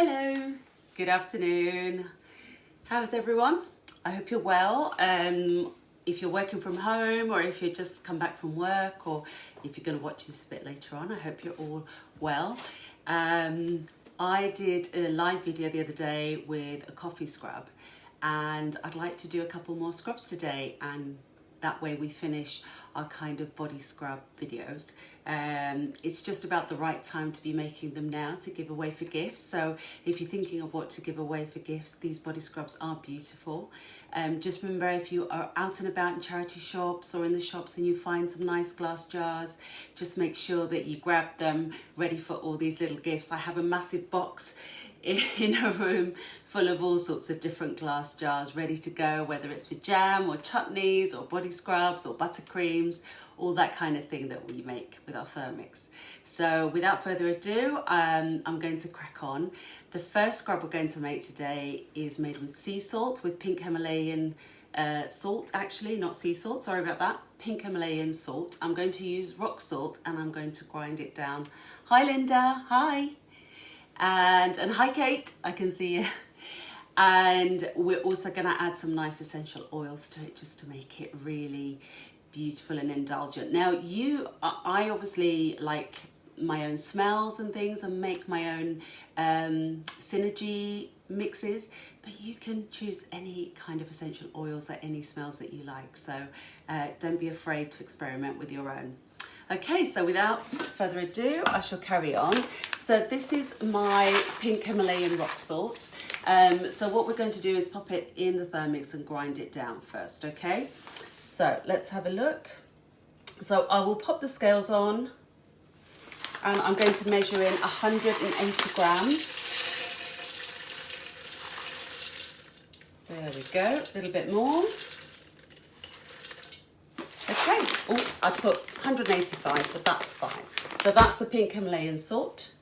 Hello, good afternoon. How's everyone? I hope you're well. If you're working from home or if you just come back from work or if you're going to watch this a bit later on, I hope you're all well. I did a live video the other day with a coffee scrub and I'd like to do a couple more scrubs today, and that way we finish our kind of body scrub videos. It's just about the right time to be making them now to give away for gifts. So if you're thinking of what to give away for gifts, these body scrubs are beautiful. Just remember, if you are out and about in charity shops or in the shops and you find some nice glass jars, just make sure that you grab them ready for all these little gifts. I have a massive box in a room full of all sorts of different glass jars ready to go, whether it's for jam or chutneys or body scrubs or buttercreams, all that kind of thing that we make with our Thermomix. So without further ado, I'm going to crack on. The first scrub we're going to make today is made with sea salt, with pink Himalayan salt, actually, not sea salt, sorry about that, pink Himalayan salt. I'm going to use rock salt and I'm going to grind it down. Hi Linda, hi. And hi Kate, I can see you. And we're also going to add some nice essential oils to it just to make it really beautiful and indulgent. Now I obviously like my own smells and things and make my own synergy mixes, but you can choose any kind of essential oils or any smells that you like. So don't be afraid to experiment with your own. Okay, so without further ado, I shall carry on. So this is my pink Himalayan rock salt. So what we're going to do is pop it in the Thermomix and grind it down first, okay? So let's have a look. So I will pop the scales on and I'm going to measure in 180 grams. There we go, a little bit more. Okay, oh, I put 185, but that's fine. So that's the pink Himalayan salt.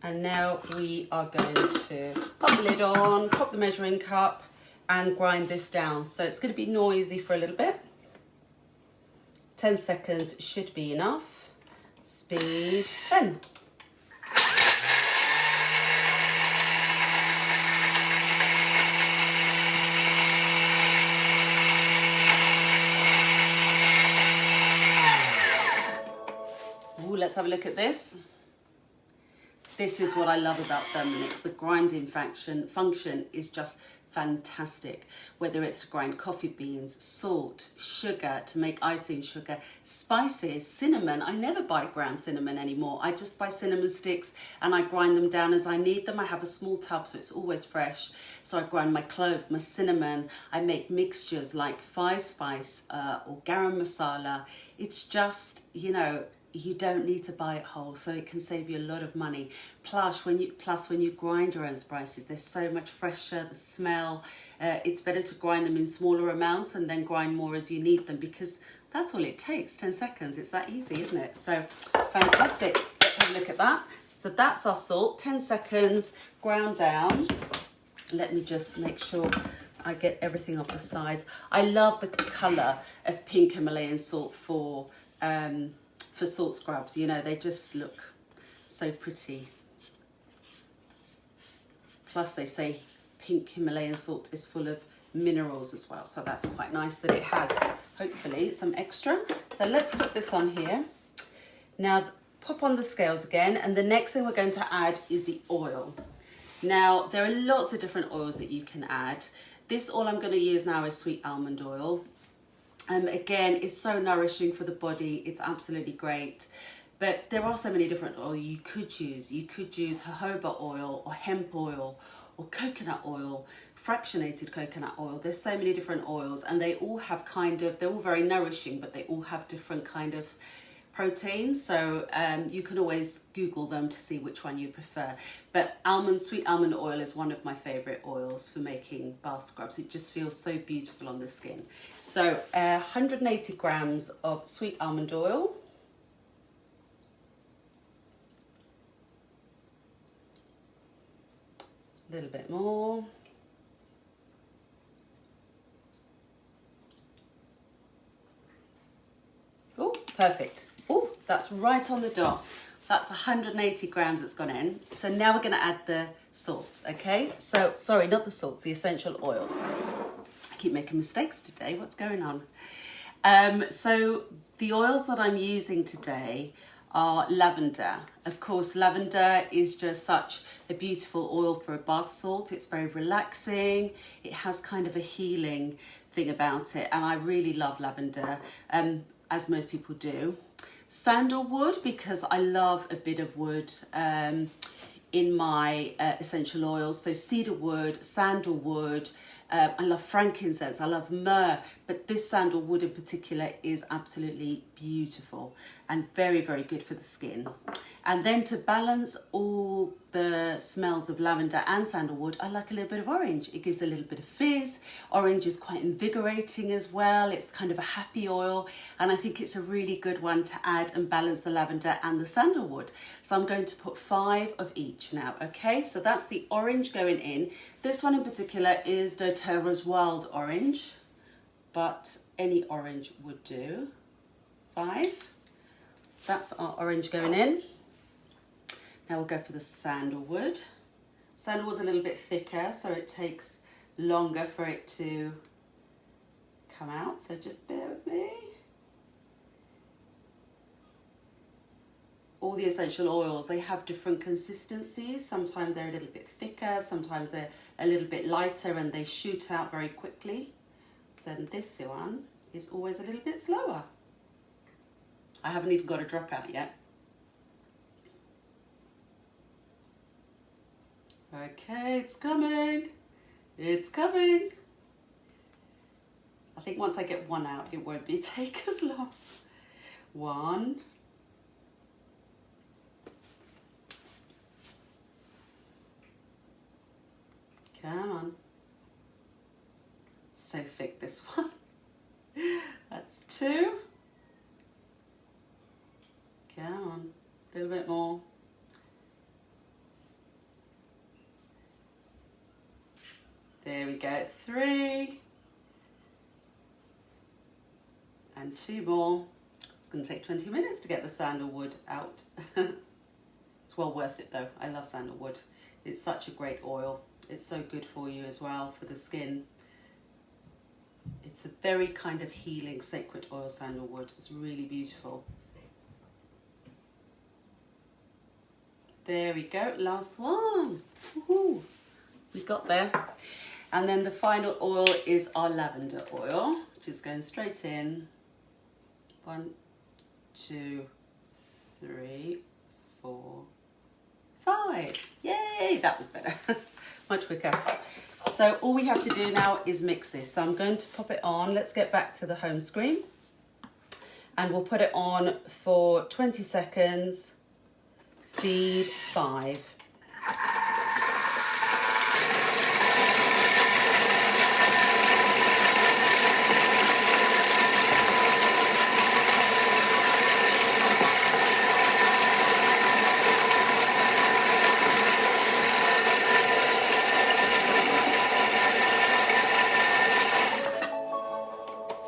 And now we are going to pop the lid on, pop the measuring cup and grind this down. So it's going to be noisy for a little bit. 10 seconds should be enough. Speed 10. Ooh, let's have a look at this. This is what I love about Thermomix. The grinding function is just fantastic. Whether it's to grind coffee beans, salt, sugar, to make icing sugar, spices, cinnamon. I never buy ground cinnamon anymore. I just buy cinnamon sticks and I grind them down as I need them. I have a small tub so it's always fresh. So I grind my cloves, my cinnamon. I make mixtures like 5-spice or garam masala. It's just, you know, you don't need to buy it whole, so it can save you a lot of money. Plus, when you grind your own spices, they're so much fresher, the smell. It's better to grind them in smaller amounts and then grind more as you need them, because that's all it takes, 10 seconds. It's that easy, isn't it? So, fantastic. Let's have a look at that. So that's our salt, 10 seconds, ground down. Let me just make sure I get everything off the sides. I love the colour of pink Himalayan salt for salt scrubs. You know, they just look so pretty. Plus they say pink Himalayan salt is full of minerals as well, so that's quite nice that it has hopefully some extra. So let's put this on here. Now pop on the scales again, and the next thing we're going to add is the oil. Now there are lots of different oils that you can add. This oil I'm going to use now is sweet almond oil. Again, it's so nourishing for the body. It's absolutely great. But there are so many different oils you could use. You could use jojoba oil or hemp oil or coconut oil, fractionated coconut oil. There's so many different oils and they all have they're all very nourishing, but they all have different kind of proteins. So you can always Google them to see which one you prefer. But sweet almond oil is one of my favorite oils for making bath scrubs. It just feels so beautiful on the skin. So 180 grams of sweet almond oil. A little bit more. Oh, perfect. Oh, that's right on the dot. That's 180 grams that's gone in. So now we're going to add the salts, okay? So, sorry, not the salts, the essential oils. I keep making mistakes today. What's going on? So the oils that I'm using today are lavender. Of course, lavender is just such a beautiful oil for a bath salt. It's very relaxing. It has kind of a healing thing about it, and I really love lavender, as most people do. Sandalwood, because I love a bit of wood in my essential oils. So cedar wood, sandalwood, I love frankincense, I love myrrh, but this sandalwood in particular is absolutely beautiful and very, very good for the skin. And then to balance all the smells of lavender and sandalwood, I like a little bit of orange. It gives a little bit of fizz. Orange is quite invigorating as well. It's kind of a happy oil, and I think it's a really good one to add and balance the lavender and the sandalwood. So I'm going to put 5 of each now, okay? So that's the orange going in. This one in particular is doTERRA's Wild Orange, but any orange would do. 5. That's our orange going in. Now we'll go for the sandalwood. Sandalwood's a little bit thicker, so it takes longer for it to come out, so just bear with me. All the essential oils, they have different consistencies. Sometimes they're a little bit thicker, sometimes they're a little bit lighter, and they shoot out very quickly. So this one is always a little bit slower. I haven't even got a drop out yet. Okay, it's coming. It's coming. I think once I get one out, it won't be take as long. 1. Come on. So thick, this one. That's 2. Come on, a little bit more. There we go, 3. And 2 more. It's going to take 20 minutes to get the sandalwood out. It's well worth it though. I love sandalwood. It's such a great oil. It's so good for you as well, for the skin. It's a very kind of healing, sacred oil, sandalwood. It's really beautiful. There we go, last one. Woohoo! We got there. And then the final oil is our lavender oil, which is going straight in. 1, 2, 3, 4, 5. Yay, that was better. Much quicker. So all we have to do now is mix this. So I'm going to pop it on. Let's get back to the home screen. And we'll put it on for 20 seconds. Speed 5.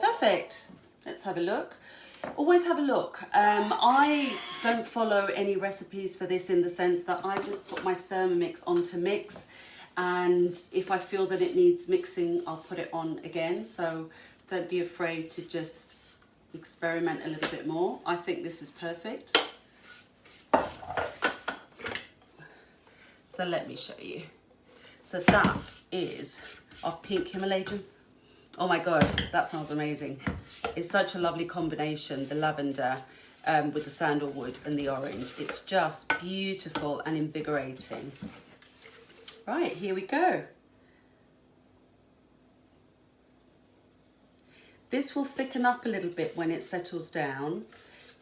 Perfect. Let's have a look. Always have a look. I don't follow any recipes for this in the sense that I just put my Thermomix on to mix, and if I feel that it needs mixing, I'll put it on again. So don't be afraid to just experiment a little bit more. I think this is perfect. So let me show you. So that is our pink Himalayan. Oh my God, that smells amazing. It's such a lovely combination, the lavender with the sandalwood and the orange. It's just beautiful and invigorating. Right, here we go. This will thicken up a little bit when it settles down.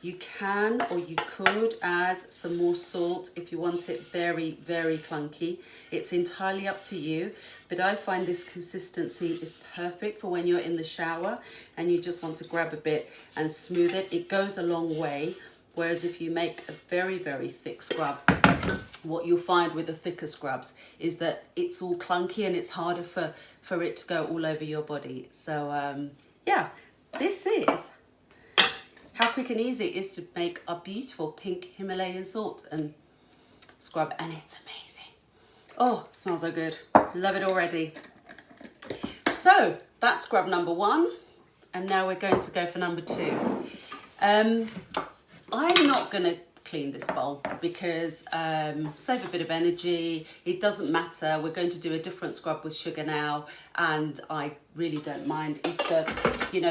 You can, or you could add some more salt if you want it very, very clunky. It's entirely up to you, but I find this consistency is perfect for when you're in the shower and you just want to grab a bit and smooth it. It goes a long way, whereas if you make a very, very thick scrub, what you'll find with the thicker scrubs is that it's all clunky and it's harder for it to go all over your body. So yeah, this is how quick and easy it is to make a beautiful pink Himalayan salt and scrub, and it's amazing. Oh, it smells so good. Love it already. So that's scrub number 1, and now we're going to go for number 2. I'm not going to clean this bowl because save a bit of energy. It doesn't matter. We're going to do a different scrub with sugar now, and I really don't mind if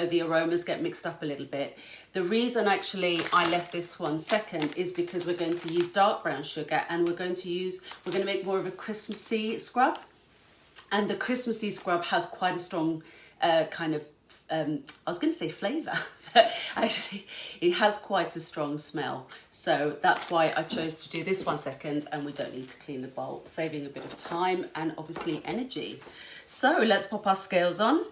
the aromas get mixed up a little bit. The reason actually I left this one second is because we're going to use dark brown sugar, and we're going to make more of a Christmassy scrub, and the Christmassy scrub has quite a strong kind of I was going to say flavour, but actually it has quite a strong smell. So that's why I chose to do this one second, and we don't need to clean the bowl, saving a bit of time and obviously energy. So let's pop our scales on.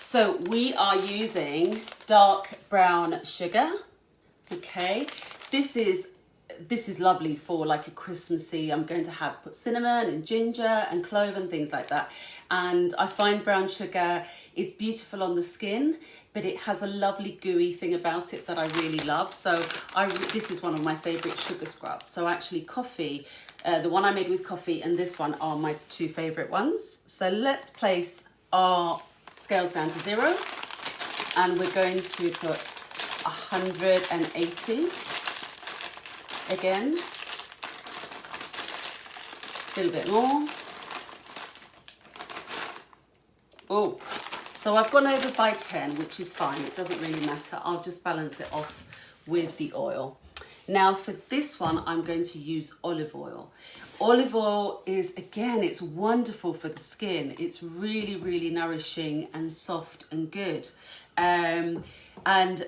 So we are using dark brown sugar. Okay, this is lovely for like a Christmassy. I'm going to put cinnamon and ginger and clove and things like that. And I find brown sugar, it's beautiful on the skin, but it has a lovely gooey thing about it that I really love. So this is one of my favorite sugar scrubs. So actually coffee, the one I made with coffee and this one are my 2 favorite ones. So let's place our scales down to 0, and we're going to put 180 again, a little bit more. Oh, so I've gone over by 10, which is fine. It doesn't really matter. I'll just balance it off with the oil. Now for this one, I'm going to use olive oil. Olive oil is, again, it's wonderful for the skin. It's really, really nourishing and soft and good. And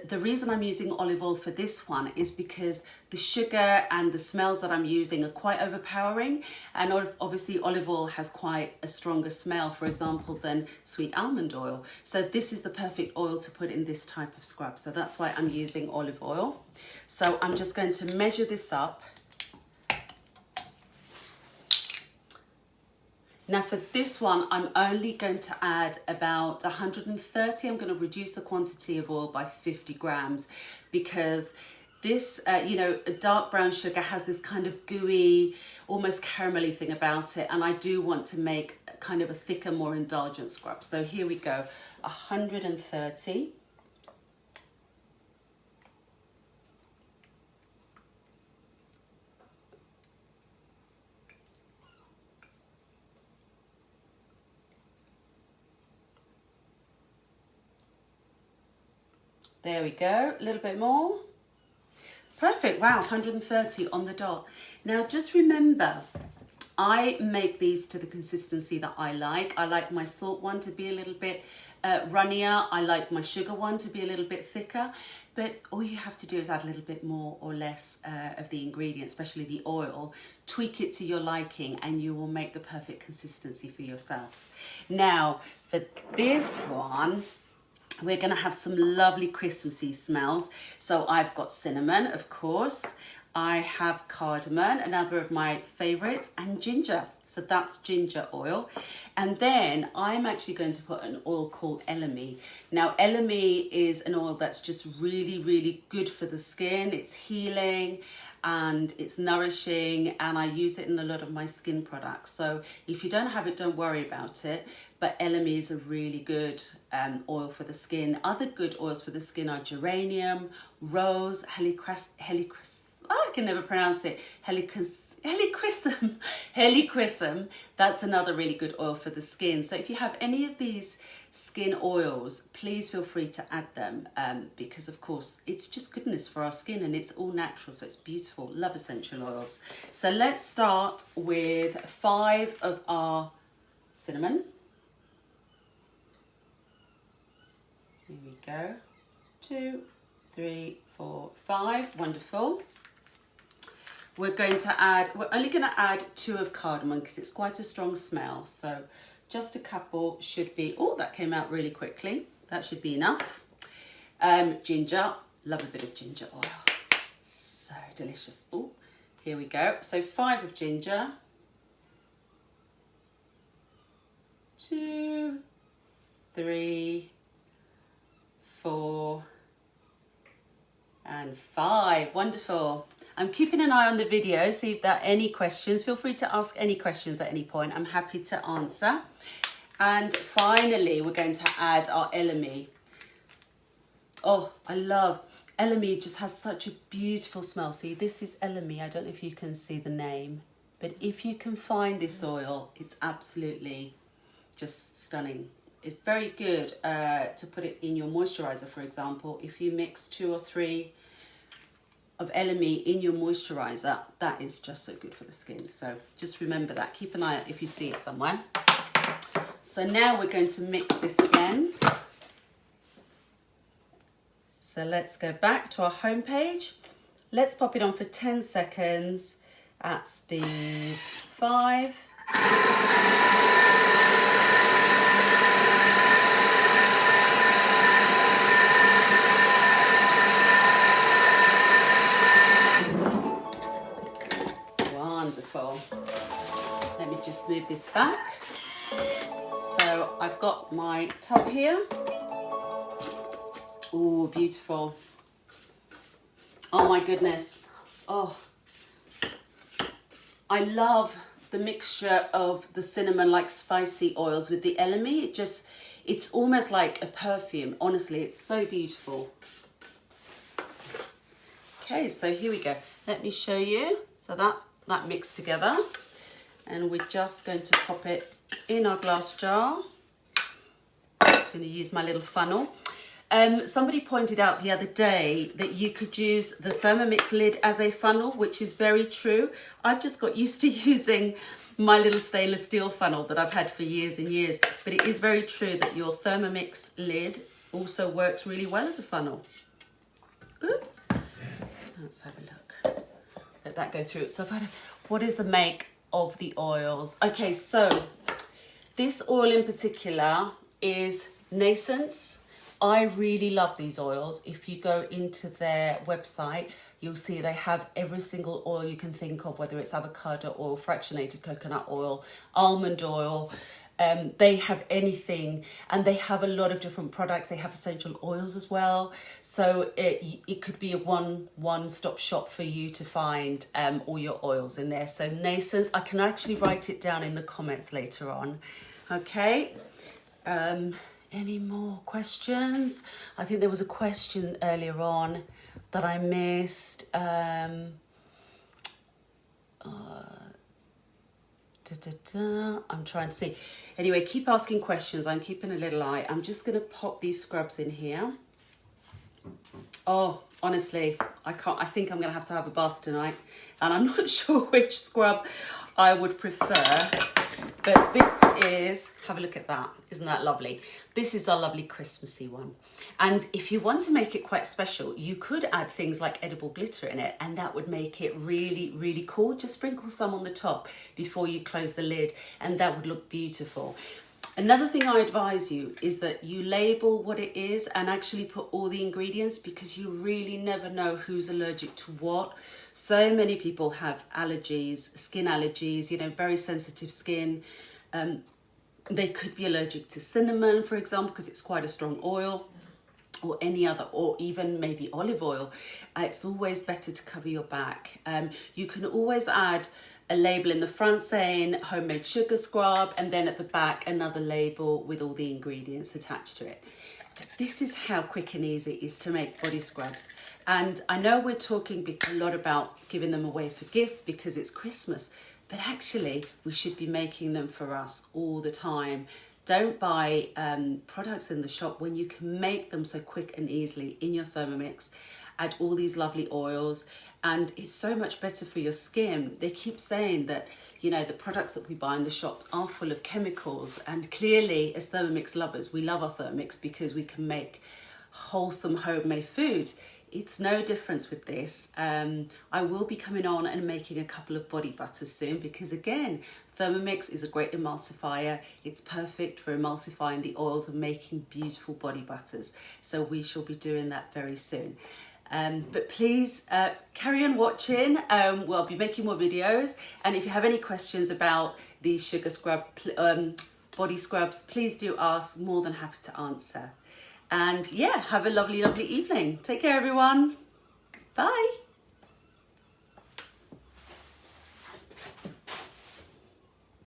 the reason I'm using olive oil for this one is because the sugar and the smells that I'm using are quite overpowering, and obviously olive oil has quite a stronger smell, for example, than sweet almond oil. So this is the perfect oil to put in this type of scrub. So that's why I'm using olive oil. So I'm just going to measure this up. Now for this one, I'm only going to add about 130. I'm going to reduce the quantity of oil by 50 grams because this, dark brown sugar has this kind of gooey, almost caramelly thing about it. And I do want to make kind of a thicker, more indulgent scrub. So here we go, 130. There we go, a little bit more. Perfect, wow, 130 on the dot. Now just remember, I make these to the consistency that I like. I like my salt one to be a little bit runnier. I like my sugar one to be a little bit thicker. But all you have to do is add a little bit more or less of the ingredient, especially the oil. Tweak it to your liking and you will make the perfect consistency for yourself. Now, for this one, we're going to have some lovely Christmassy smells. So I've got cinnamon, of course. I have cardamom, another of my favorites, and ginger. So that's ginger oil. And then I'm actually going to put an oil called elemi. Now, elemi is an oil that's just really, really good for the skin. It's healing and it's nourishing, and I use it in a lot of my skin products. So if you don't have it, don't worry about it. But elemi is a really good oil for the skin. Other good oils for the skin are geranium, rose, I can never pronounce it. Helichrysum. That's another really good oil for the skin. So if you have any of these skin oils, please feel free to add them because of course it's just goodness for our skin and it's all natural, so it's beautiful. Love essential oils. So let's start with 5 of our cinnamon. Here we go. 2, 3, 4, 5. Wonderful. We're only going to add 2 of cardamom because it's quite a strong smell. So just a couple should be, oh, that came out really quickly. That should be enough. Ginger, love a bit of ginger oil. So delicious. Oh, here we go. So 5 of ginger. 2, 3, 4, And 5. Wonderful. I'm keeping an eye on the video, see if there are any questions. Feel free to ask any questions at any point. I'm happy to answer. And finally, we're going to add our elemi. Oh, I love elemi. Just has such a beautiful smell. See, this is elemi. I don't know if you can see the name, but if you can find this oil, it's absolutely just stunning. It's very good to put it in your moisturizer, for example. If you mix 2 or 3 of elemi in your moisturizer, that is just so good for the skin. So just remember that. Keep an eye out if you see it somewhere. So now we're going to mix this again. So let's go back to our home page. Let's pop it on for 10 seconds at speed 5. Wonderful. Let me just move this back. So I've got my tub here. Oh, beautiful. Oh my goodness. Oh, I love the mixture of the cinnamon, like spicy oils with the elemi. It's almost like a perfume. Honestly, it's so beautiful. Okay, so here we go. Let me show you. So that's that mixed together. And we're just going to pop it in our glass jar. I'm going to use my little funnel. Somebody pointed out the other day that you could use the Thermomix lid as a funnel, which is very true. I've just got used to using my little stainless steel funnel that I've had for years and years. But it is very true that your Thermomix lid also works really well as a funnel. Oops. Let's have a look. Let that go through. So what is the make of the oils? Okay, so this oil in particular is Nascence. I really love these oils. If you go into their website, you'll see they have every single oil you can think of, whether it's avocado oil, fractionated coconut oil, almond oil. They have anything, and they have a lot of different products. They have essential oils as well. So it could be a one-stop shop for you to find all your oils in there. So Nascence, I can actually write it down in the comments later on. Okay. Any more questions? I think there was a question earlier on that I missed. I'm trying to see. Anyway, keep asking questions. I'm keeping a little eye. I'm just going to pop these scrubs in here. Oh, honestly, I think I'm going to have a bath tonight. And I'm not sure which scrub I would prefer. But this is, have a look at that. Isn't that lovely? This is a lovely Christmassy one. And if you want to make it quite special, you could add things like edible glitter in it, and that would make it really, really cool. Just sprinkle some on the top before you close the lid, and that would look beautiful. Another thing I advise you is that you label what it is and actually put all the ingredients, because you really never know who's allergic to what. So many people have allergies, skin allergies, very sensitive skin. They could be allergic to cinnamon, for example, because it's quite a strong oil, or any other, or even maybe olive oil. It's always better to cover your back. You can always add a label in the front saying homemade sugar scrub, and then at the back another label with all the ingredients attached to it. This is how quick and easy it is to make body scrubs. And I know we're talking a lot about giving them away for gifts because it's Christmas, but actually we should be making them for us all the time. Don't buy products in the shop when you can make them so quick and easily in your Thermomix. Add all these lovely oils, and it's so much better for your skin. They keep saying that, the products that we buy in the shop are full of chemicals, and clearly as Thermomix lovers, we love our Thermomix because we can make wholesome homemade food. It's no difference with this. I will be coming on and making a couple of body butters soon because, again, Thermomix is a great emulsifier. It's perfect for emulsifying the oils and making beautiful body butters. So we shall be doing that very soon. But please carry on watching. We'll be making more videos. And if you have any questions about these sugar scrub body scrubs, please do ask. More than happy to answer. And yeah, have a lovely, lovely evening. Take care, everyone. Bye.